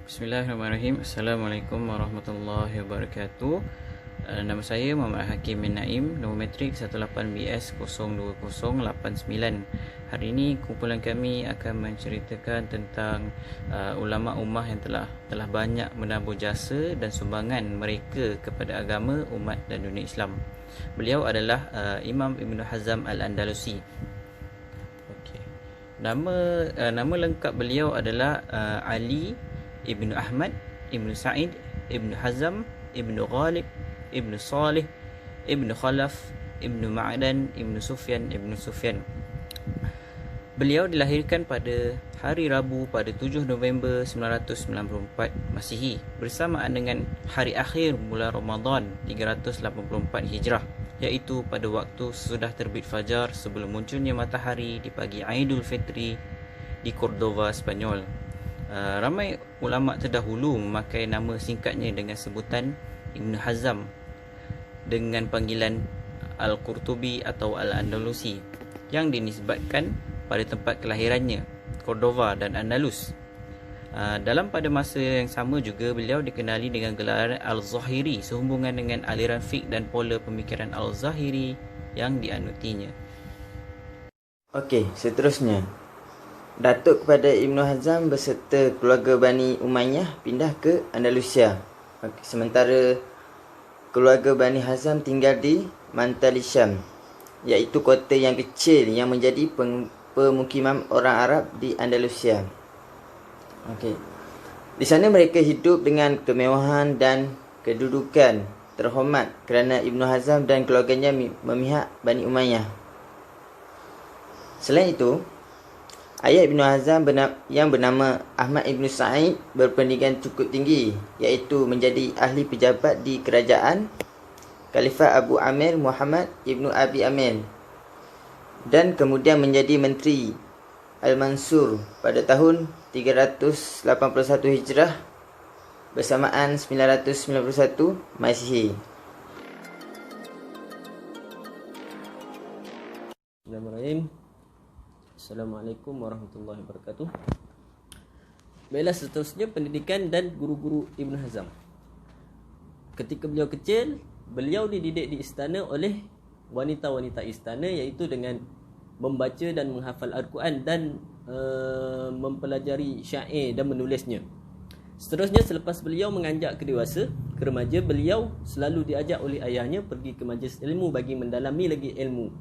Bismillahirrahmanirrahim. Assalamualaikum warahmatullahi wabarakatuh. Nama saya Muhammad Hakim bin Naim, nombor matrik 18BS02089. Hari ini kumpulan kami akan menceritakan tentang ulama ummah yang telah banyak menabur jasa dan sumbangan mereka kepada agama, umat dan dunia Islam. Beliau adalah Imam Ibn Hazm Al-Andalusi. Okey. Nama lengkap beliau adalah Ali Ibnu Ahmad, Ibnu Sa'id, Ibnu Hazm, Ibnu Ghalib, Ibnu Salih, Ibnu Khalaf, Ibnu Ma'dan, Ibnu Sufyan. Beliau dilahirkan pada hari Rabu pada 7 November 994 Masihi bersamaan dengan hari akhir bulan Ramadan 384 Hijrah, iaitu pada waktu sesudah terbit fajar sebelum munculnya matahari di pagi Aidul Fitri di Cordova, Spanyol. Ramai ulama terdahulu memakai nama singkatnya dengan sebutan Ibn Hazm dengan panggilan Al-Qurtubi atau Al-Andalusi yang dinisbatkan pada tempat kelahirannya, Cordova dan Andalus. Dalam pada masa yang sama juga beliau dikenali dengan gelaran Al-Zahiri sehubungan dengan aliran fiqh dan pola pemikiran Al-Zahiri yang dianutinya. Okey, seterusnya. Datuk kepada Ibn Hazm beserta keluarga Bani Umayyah pindah ke Andalusia. Sementara keluarga Bani Hazm tinggal di Mantal Syam, iaitu kota yang kecil yang menjadi pemukiman orang Arab di Andalusia. Okey. Di sana mereka hidup dengan kemewahan dan kedudukan terhormat kerana Ibn Hazm dan keluarganya memihak Bani Umayyah. Selain itu, ayah Ibn Hazm yang bernama Ahmad Ibn Sa'id berpendidikan cukup tinggi, iaitu menjadi ahli pejabat di kerajaan Khalifah Abu Amir Muhammad Ibn Abi Amir dan kemudian menjadi Menteri Al-Mansur pada tahun 381 Hijrah bersamaan 991 Masihi. Bismillahirrahmanirrahim. Assalamualaikum warahmatullahi wabarakatuh. Baiklah, seterusnya pendidikan dan guru-guru Ibn Hazm. Ketika beliau kecil, beliau dididik di istana oleh wanita-wanita istana, iaitu dengan membaca dan menghafal Al-Quran dan mempelajari syair dan menulisnya. Seterusnya, selepas beliau menganjak ke remaja, beliau selalu diajak oleh ayahnya pergi ke majlis ilmu bagi mendalami lagi ilmu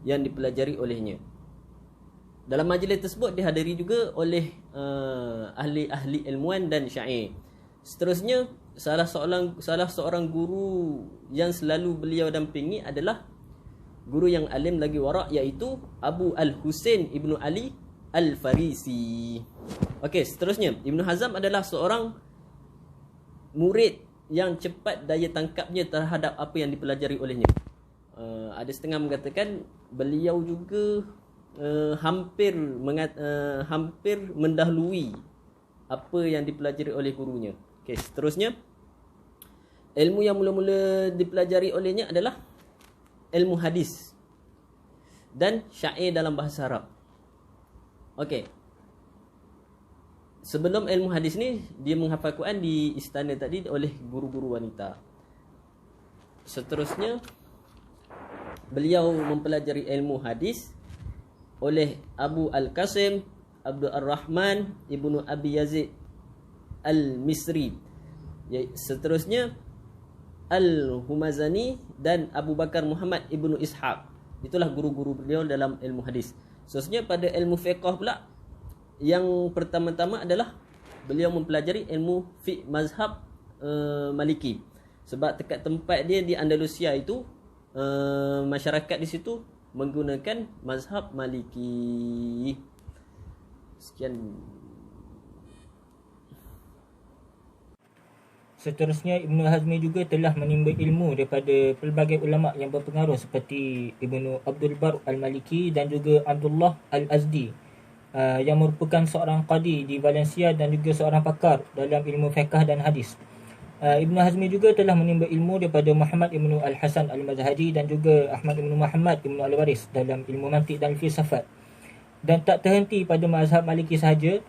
yang dipelajari olehnya. Dalam majlis tersebut dihadiri juga oleh ahli-ahli ilmuwan dan syair. Seterusnya, salah seorang guru yang selalu beliau dampingi adalah guru yang alim lagi warak, iaitu Abu Al-Husain Ibnu Ali Al-Farisi. Okey, seterusnya Ibn Hazm adalah seorang murid yang cepat daya tangkapnya terhadap apa yang dipelajari olehnya. Ada setengah mengatakan beliau juga hampir mendahului apa yang dipelajari oleh gurunya. Okey, seterusnya ilmu yang mula-mula dipelajari olehnya adalah ilmu hadis dan syair dalam bahasa Arab. Okey. Sebelum ilmu hadis ni, dia menghafal Quran di istana tadi oleh guru-guru wanita. Seterusnya beliau mempelajari ilmu hadis oleh Abu Al-Qasim Abdul Ar-Rahman Ibnu Abi Yazid Al-Misri. Seterusnya Al-Humazani dan Abu Bakar Muhammad Ibnu Ishaq. Itulah guru-guru beliau dalam ilmu hadis. Seterusnya pada ilmu fiqh pula, yang pertama-tama adalah beliau mempelajari ilmu fiqh mazhab Maliki. Sebab dekat tempat dia di Andalusia itu, masyarakat di situ menggunakan mazhab Maliki. Sekian. Seterusnya, Ibn Hazmi juga telah menimba ilmu daripada pelbagai ulama yang berpengaruh seperti Ibnu Abdul Bar Al-Maliki dan juga Abdullah Al-Azdi, yang merupakan seorang qadi di Valencia dan juga seorang pakar dalam ilmu fiqh dan hadis. Ibn Hazmi juga telah menimba ilmu daripada Muhammad Ibn Al-Hasan Al-Mazhadi dan juga Ahmad Ibn Muhammad Ibn Al-Waris dalam ilmu mantik dan filsafat. Dan tak terhenti pada mazhab Maliki sahaja,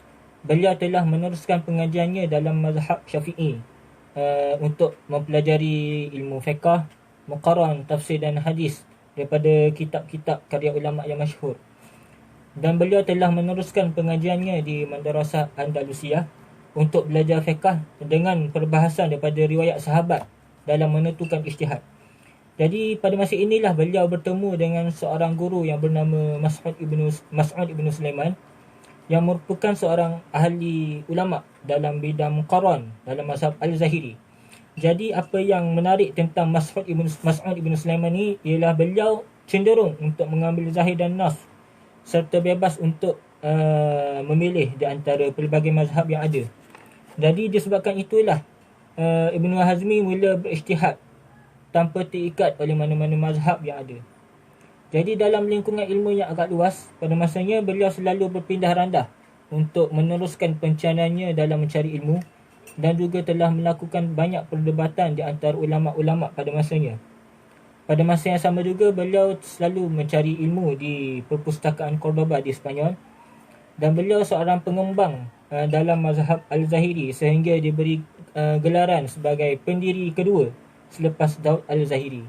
beliau telah meneruskan pengajiannya dalam mazhab Syafi'i untuk mempelajari ilmu fiqh, muqarran, tafsir dan hadis daripada kitab-kitab karya ulama yang masyhur. Dan beliau telah meneruskan pengajiannya di Madrasah Andalusia untuk belajar fiqh dengan perbahasan daripada riwayat sahabat dalam menentukan ijtihad. Jadi pada masa inilah beliau bertemu dengan seorang guru yang bernama Mas'ud ibnu Sulaiman yang merupakan seorang ahli ulama dalam bidang muqarran dalam mazhab Al-Zahiri. Jadi apa yang menarik tentang Mas'ud ibnu Sulaiman ni ialah beliau cenderung untuk mengambil zahir dan nas serta bebas untuk memilih di antara pelbagai mazhab yang ada. Jadi disebabkan itulah Ibnu Hazmi mula berijtihad tanpa terikat oleh mana-mana mazhab yang ada. Jadi dalam lingkungan ilmu yang agak luas, pada masanya beliau selalu berpindah randah untuk meneruskan pencariannya dalam mencari ilmu dan juga telah melakukan banyak perdebatan di antara ulama-ulama pada masanya. Pada masa yang sama juga beliau selalu mencari ilmu di perpustakaan Cordoba di Sepanyol dan beliau seorang pengembang dalam mazhab Al-Zahiri sehingga diberi gelaran sebagai pendiri kedua selepas Daud Al-Zahiri.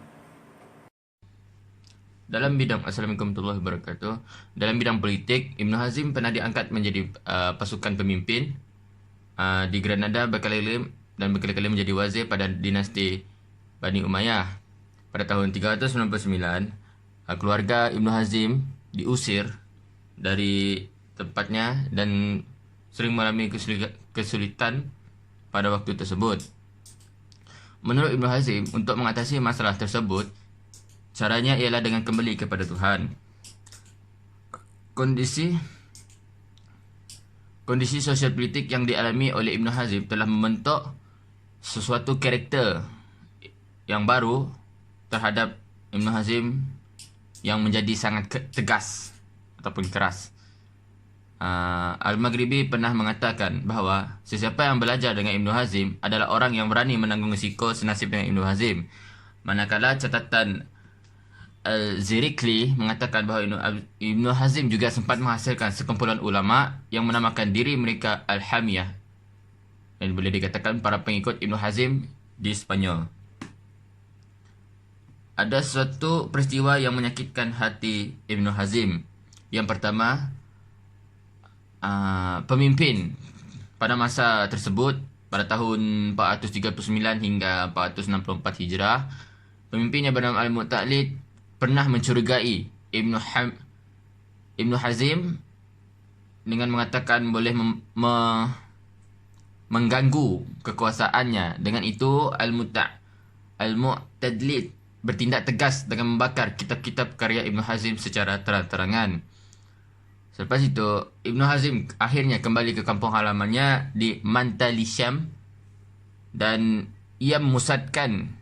Dalam bidang Assalamualaikum warahmatullahi wabarakatuh. Dalam bidang politik, Ibn Hazm pernah diangkat menjadi pasukan pemimpin di Granada berkali-kali menjadi wazir pada dinasti Bani Umayyah. Pada tahun 399, keluarga Ibn Hazm diusir dari tempatnya dan sering mengalami kesulitan pada waktu tersebut. Menurut Ibn Hazm, untuk mengatasi masalah tersebut, caranya ialah dengan kembali kepada Tuhan. Kondisi sosial politik yang dialami oleh Ibn Hazm telah membentuk sesuatu karakter yang baru terhadap Ibn Hazm yang menjadi sangat tegas ataupun keras. Al-Maghribi pernah mengatakan bahawa sesiapa yang belajar dengan Ibn Hazm adalah orang yang berani menanggung risiko senasib dengan Ibn Hazm. Manakala catatan Al-Zirikli mengatakan bahawa Ibn Hazm juga sempat menghasilkan sekumpulan ulama yang menamakan diri mereka Al-Hamiyah, dan boleh dikatakan para pengikut Ibn Hazm di Sepanyol. Ada suatu peristiwa yang menyakitkan hati Ibn Hazm. Yang pertama, pemimpin pada masa tersebut pada tahun 439 hingga 464 Hijrah, pemimpin yang bernama Al-Mu'ta'lid pernah mencurigai Ibn Hazm dengan mengatakan boleh mengganggu kekuasaannya. Dengan itu Al-Mu'ta'lid bertindak tegas dengan membakar kitab-kitab karya Ibn Hazm secara terang-terangan. Selepas itu, Ibn Hazm akhirnya kembali ke kampung halamannya di Mantali Syam dan ia memusatkan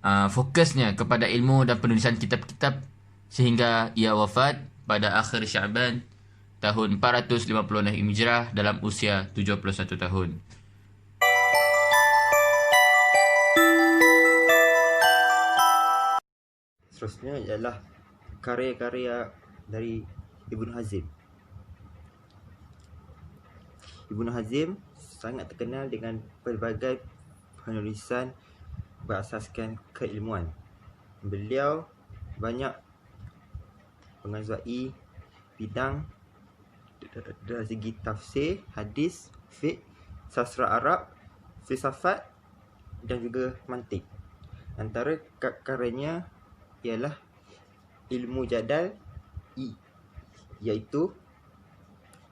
fokusnya kepada ilmu dan penulisan kitab-kitab sehingga ia wafat pada akhir Syaban tahun 456 Hijrah dalam usia 71 tahun. Seterusnya ialah karya-karya dari Ibn Hazm. Ibn Hazm sangat terkenal dengan pelbagai penulisan berasaskan keilmuan. Beliau banyak menguasai bidang dari segi tafsir, hadis, fiqh, sastra Arab, filsafat dan juga mantik. Antara karyanya ialah ilmu jadal, iaitu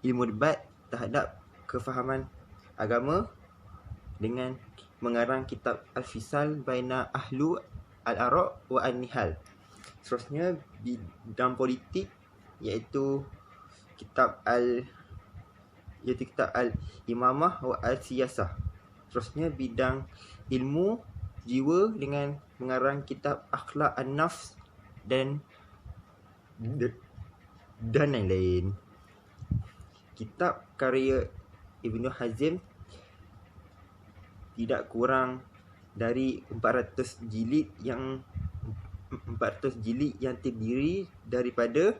ilmu debat terhadap kefahaman agama, dengan mengarang kitab Al-Fisal Baina Ahlu Al-Ara' wa An-Nihal. Seterusnya bidang politik iaitu kitab Al-Imamah wa Al-Siyasah. Seterusnya bidang ilmu jiwa dengan mengarang kitab Akhlaq An-Nafs dan lain-lain. Kitab karya Ibn Hazm tidak kurang dari 400 jilid yang terdiri daripada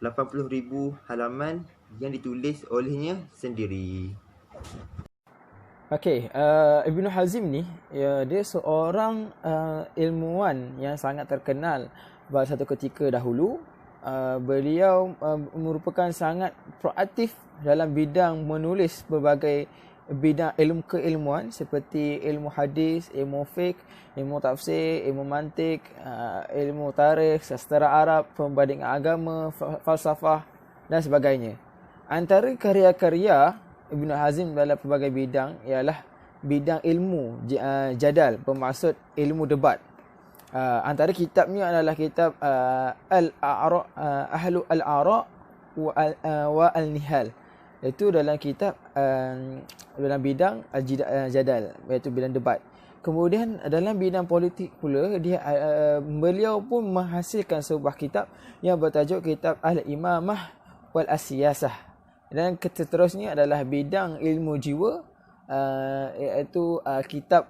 80,000 halaman yang ditulis olehnya sendiri. Okey, Ibnu Hazm ni dia seorang ilmuwan yang sangat terkenal pada satu ketika dahulu. Beliau merupakan sangat proaktif dalam bidang menulis berbagai bidang ilmu keilmuan seperti ilmu hadis, ilmu fiqh, ilmu tafsir, ilmu mantik, ilmu tarikh, sastra Arab, pembandingan agama, falsafah dan sebagainya. Antara karya-karya Ibnu Hazm dalam pelbagai bidang ialah bidang ilmu jadal, bermaksud ilmu debat. Antara kitabnya adalah kitab Al-A'ra, Ahlu Al-A'ra wa Al-Nihal. Itu dalam kitab dalam bidang jadal, iaitu bidang debat. Kemudian dalam bidang politik pula beliau pun menghasilkan sebuah kitab yang bertajuk kitab Al-Imamah wal As-Siyasah. Dan seterusnya adalah bidang ilmu jiwa, iaitu kitab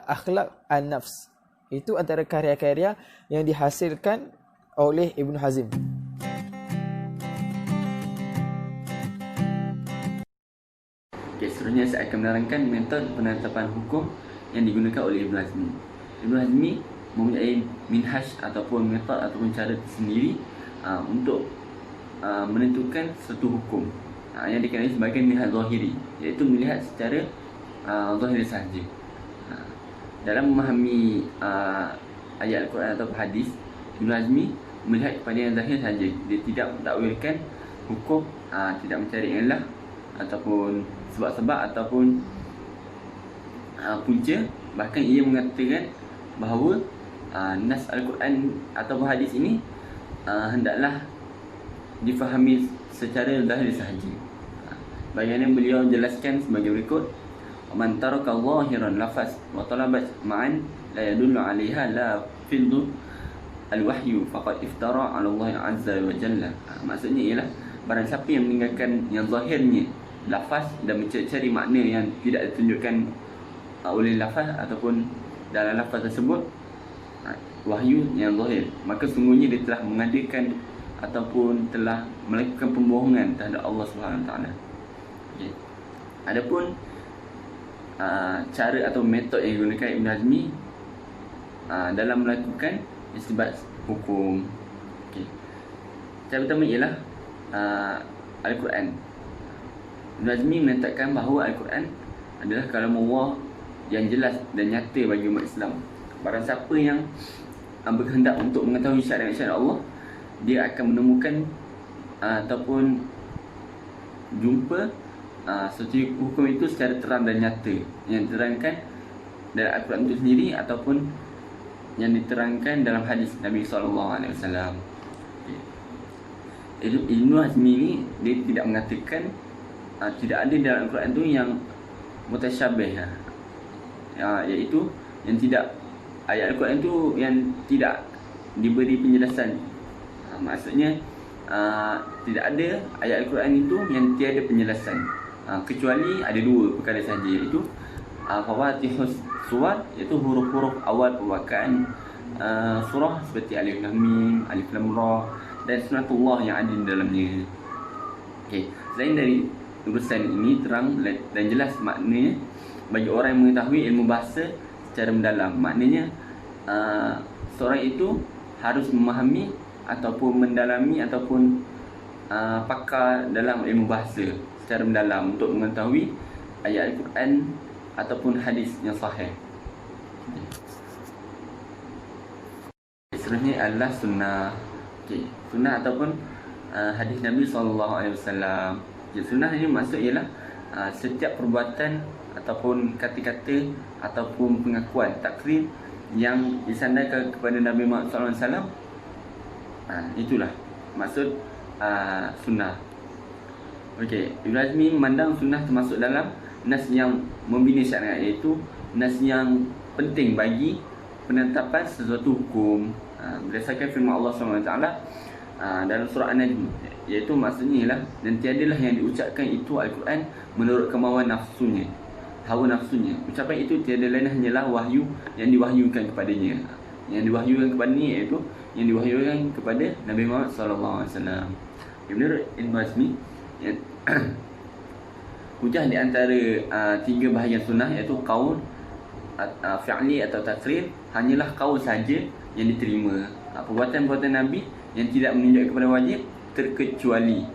Akhlaq An-Nafs. Itu antara karya-karya yang dihasilkan oleh Ibnu Hazm. Okay, seterusnya saya akan menerangkan metod penetapan hukum yang digunakan oleh Ibnu Hazmi. Ibnu Hazmi mempunyai minhaj ataupun metod ataupun cara tersendiri untuk menentukan satu hukum yang dikenali sebagai minhaj zahiri, iaitu melihat secara zahir sahaja. Dalam memahami ayat Al-Quran atau hadis, Ibnu Hazmi melihat kepada yang zahir sahaja. Dia tidak mentakwilkan hukum, tidak mencari ilah ataupun sebab-sebab ataupun punca. Bahkan ia mengatakan bahawa nas Al-Quran ataupun hadis ini hendaklah difahami secara zahir sahaja. Bagaimana beliau jelaskan sebagai berikut: man taraka zahiran lafaz wa talabat ma'an la yadullu 'alaiha la fildu al-wahyu faqad iftara 'ala Allah 'azza wa jalla. Maksudnya ialah barang siapa yang meninggalkan yang zahirnya lafaz dan mencari makna yang tidak ditunjukkan oleh lafaz ataupun dalam lafaz tersebut wahyu yang zahir, maka sungguhnya dia telah mengadakan ataupun telah melakukan pembohongan terhadap Allah Subhanahu Wa Taala. Okay. Adapun cara atau metod yang digunakan Ibn Hazmi dalam melakukan istinbat hukum. Okay. Cara pertama ialah Al-Quran. Ibn Hazmi menetapkan bahawa Al-Quran adalah kalam Allah yang jelas dan nyata bagi umat Islam. Barang siapa yang berkehendak untuk mengetahui syariat-syariat Allah, dia akan menemukan ataupun jumpa suatu hukum itu secara terang dan nyata, yang diterangkan dalam Al-Quran itu sendiri ataupun yang diterangkan dalam hadis Nabi SAW. Ibn Hazmi ni dia tidak mengatakan tidak ada dalam Al-Quran itu yang mutasyabih, iaitu yang tidak, ayat Al-Quran itu yang tidak diberi penjelasan. Maksudnya tidak ada ayat Al-Quran itu yang tiada penjelasan, kecuali ada dua perkara sahaja, iaitu Fawatihus Suwar, iaitu huruf-huruf awal pembukaan surah seperti Alif Lam Mim, Alif Lam Ra, dan sunatullah yang ada di dalamnya. Okay. Selain dari urusan ini terang dan jelas maknanya bagi orang yang mengetahui ilmu bahasa secara mendalam. Maknanya seorang itu harus memahami ataupun mendalami ataupun pakar dalam ilmu bahasa secara mendalam untuk mengetahui ayat Al-Quran ataupun hadis yang sahih. Seterusnya adalah sunnah. Okay. Sunnah ataupun hadis Nabi SAW. Okay. Sunnah ini maksud ialah setiap perbuatan ataupun kata-kata ataupun pengakuan takrir yang disandarkan kepada Nabi Muhammad SAW. Itulah maksud sunnah. Okey, Ibn Hazmi memandang sunnah termasuk dalam nas yang membina syariat, iaitu nas yang penting bagi penetapan sesuatu hukum berdasarkan firman Allah SWT dalam surah An-Najm, iaitu maksudnya ialah dan tiadalah yang diucapkan itu Al-Quran menurut kemauan nafsunya, hawa nafsunya. Ucapan itu tiada lain hanyalah wahyu yang diwahyukan kepadanya. Yang diwahyukan kepadanya iaitu yang diwahyukan kepada Nabi Muhammad SAW. Menurut Ibn Hazmi, hujah di antara tiga bahagian sunnah iaitu qaul, fi'li atau taqrir hanyalah qaul saja yang diterima. Perbuatan-perbuatan Nabi yang tidak menunjuk kepada wajib terkecuali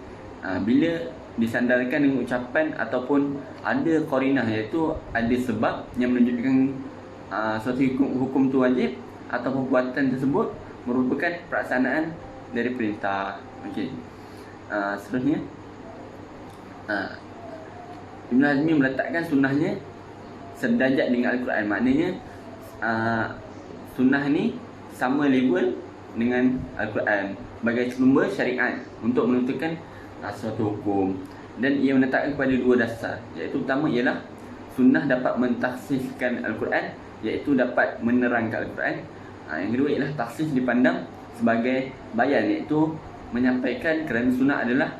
bila disandarkan dengan ucapan ataupun ada qarinah, iaitu ada sebab yang menunjukkan suatu hukum tu wajib atau perbuatan tersebut merupakan pelaksanaan dari perintah. Okey. Seterusnya Ibn Hazmi meletakkan sunnahnya sederajat dengan Al-Quran. Maknanya sunnah ni sama level dengan Al-Quran sebagai sumber syariat untuk menentukan suatu hukum. Dan ia menetapkan kepada dua dasar, iaitu pertama ialah sunnah dapat mentakhsiskan Al-Quran, iaitu dapat menerangkan Al-Quran. Yang kedua ialah takhsis dipandang sebagai bayan, iaitu menyampaikan kerana sunnah adalah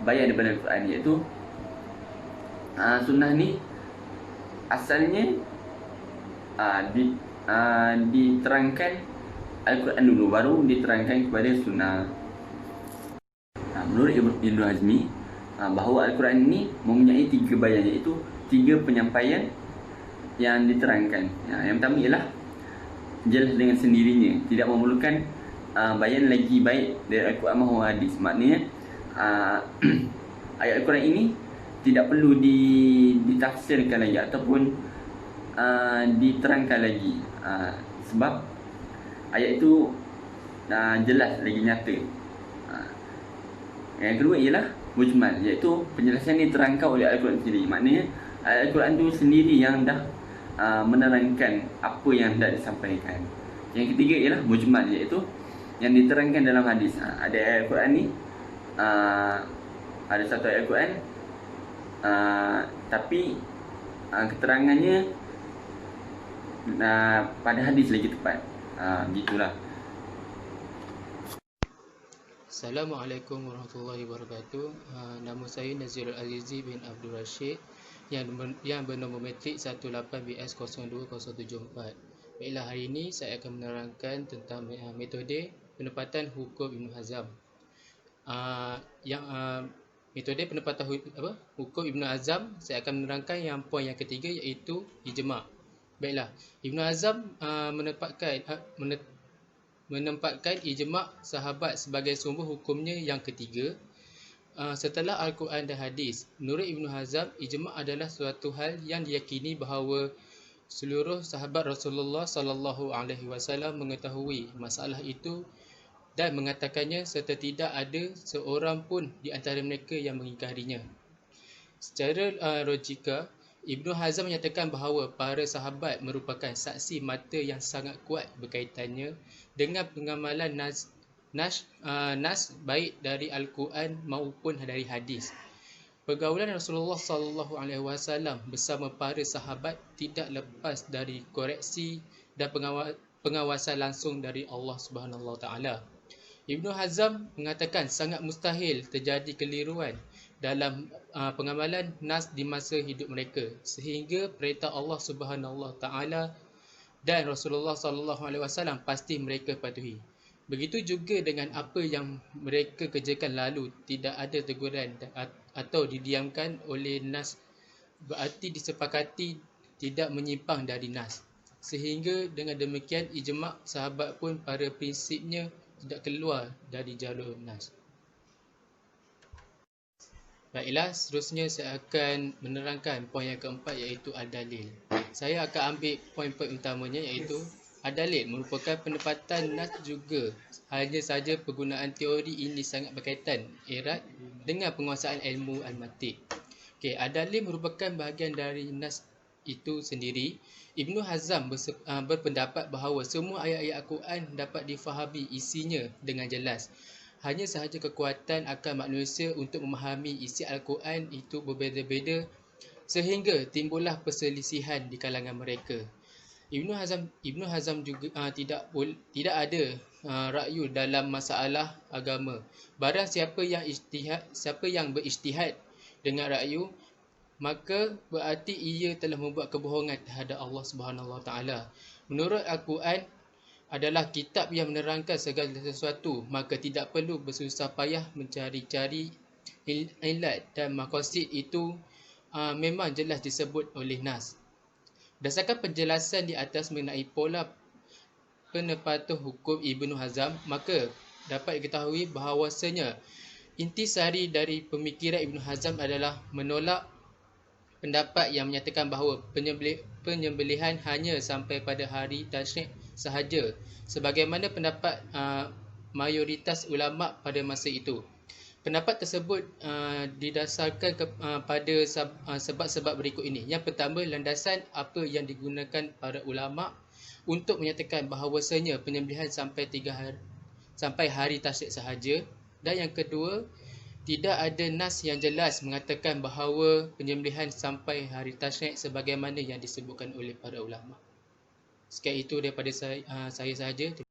bayan daripada Al-Quran, iaitu sunnah ni asalnya diterangkan Al-Quran dulu, baru diterangkan kepada sunnah. Menurut Ibn Hazmi, bahawa Al-Quran ini mempunyai tiga bayan, iaitu tiga penyampaian yang diterangkan. Yang pertama ialah jelas dengan sendirinya, tidak memerlukan bayan lagi baik dari Al-Quran maupun hadis. Maknanya ayat Al-Quran ini tidak perlu ditafsirkan lagi ataupun diterangkan lagi, sebab ayat itu jelas lagi nyata. Yang kedua ialah mujmal, iaitu penjelasan ini diterangkan oleh Al-Quran sendiri. Maknanya Al-Quran itu sendiri yang dah menerangkan apa yang dah disampaikan. Yang ketiga ialah mujmal, iaitu yang diterangkan dalam hadis. Ada ayat Al-Quran ni, ada satu ayat Al-Quran, tapi keterangannya pada hadis lagi tepat. Begitulah. Assalamualaikum warahmatullahi wabarakatuh. Nama saya Nazirul Azizi bin Abdul Rashid yang bernombor metrik 18BS02074. Baiklah, hari ini saya akan menerangkan tentang metode penempatan hukum Ibn Hazm. Metode penempatan hukum Ibn Hazm, saya akan menerangkan yang poin yang ketiga, iaitu ijma'. Baiklah, Ibn Hazm menempatkan ijma' sahabat sebagai sumber hukumnya yang ketiga setelah Al-Quran dan hadis. Menurut Ibn Hazm, ijma' adalah suatu hal yang diyakini bahawa seluruh sahabat Rasulullah SAW mengetahui masalah itu dan mengatakannya serta tidak ada seorang pun di antara mereka yang mengingkarinya. Secara logika, Ibn Hazm menyatakan bahawa para sahabat merupakan saksi mata yang sangat kuat berkaitannya dengan pengamalan nas baik dari Al-Quran maupun dari hadis. Pergaulan Rasulullah SAW bersama para sahabat tidak lepas dari koreksi dan pengawasan langsung dari Allah Subhanahu Wa Taala. Ibn Hazm mengatakan sangat mustahil terjadi keliruan dalam pengamalan nas di masa hidup mereka, sehingga perintah Allah Subhanahu Wa Taala dan Rasulullah SAW pasti mereka patuhi. Begitu juga dengan apa yang mereka kerjakan lalu, tidak ada teguran atau didiamkan oleh nas, berarti disepakati tidak menyimpang dari nas. Sehingga dengan demikian ijma' sahabat pun pada prinsipnya tidak keluar dari jalur nas. Baiklah, seterusnya saya akan menerangkan poin yang keempat, iaitu ad-dalil. Saya akan ambil poin-poin utamanya, iaitu ad-dalil merupakan penempatan nas juga. Hanya saja penggunaan teori ini sangat berkaitan erat dengan penguasaan ilmu al-mantiq. Okey, ad-dalil merupakan bahagian dari nas itu sendiri. Ibn Hazm berpendapat bahawa semua ayat-ayat Al-Quran dapat difahami isinya dengan jelas. Hanya sahaja kekuatan akal manusia untuk memahami isi Al-Quran itu berbeza-beza, sehingga timbullah perselisihan di kalangan mereka. Ibn Hazm juga tidak ada ra'yu dalam masalah agama. Barang siapa yang berijtihad dengan ra'yu, maka berarti ia telah membuat kebohongan terhadap Allah Subhanahu Wa Taala. Menurut Al-Quran adalah kitab yang menerangkan segala sesuatu, maka tidak perlu bersusah payah mencari-cari ilat dan maqasid itu memang jelas disebut oleh nas. Berdasarkan penjelasan di atas mengenai pola penempatan hukum Ibnu Hazm, maka dapat diketahui bahawasanya intisari dari pemikiran Ibnu Hazm adalah menolak pendapat yang menyatakan bahawa penyembelihan hanya sampai pada hari tasyrik sahaja, sebagaimana pendapat mayoritas ulama pada masa itu. Pendapat tersebut didasarkan pada sebab-sebab berikut ini. Yang pertama, landasan apa yang digunakan para ulama untuk menyatakan bahawasanya penyembelihan sampai hari tasyrik sahaja. Dan yang kedua, tidak ada nas yang jelas mengatakan bahawa penyembelihan sampai hari tasyrik sebagaimana yang disebutkan oleh para ulama. Sekian itu daripada saya sahaja.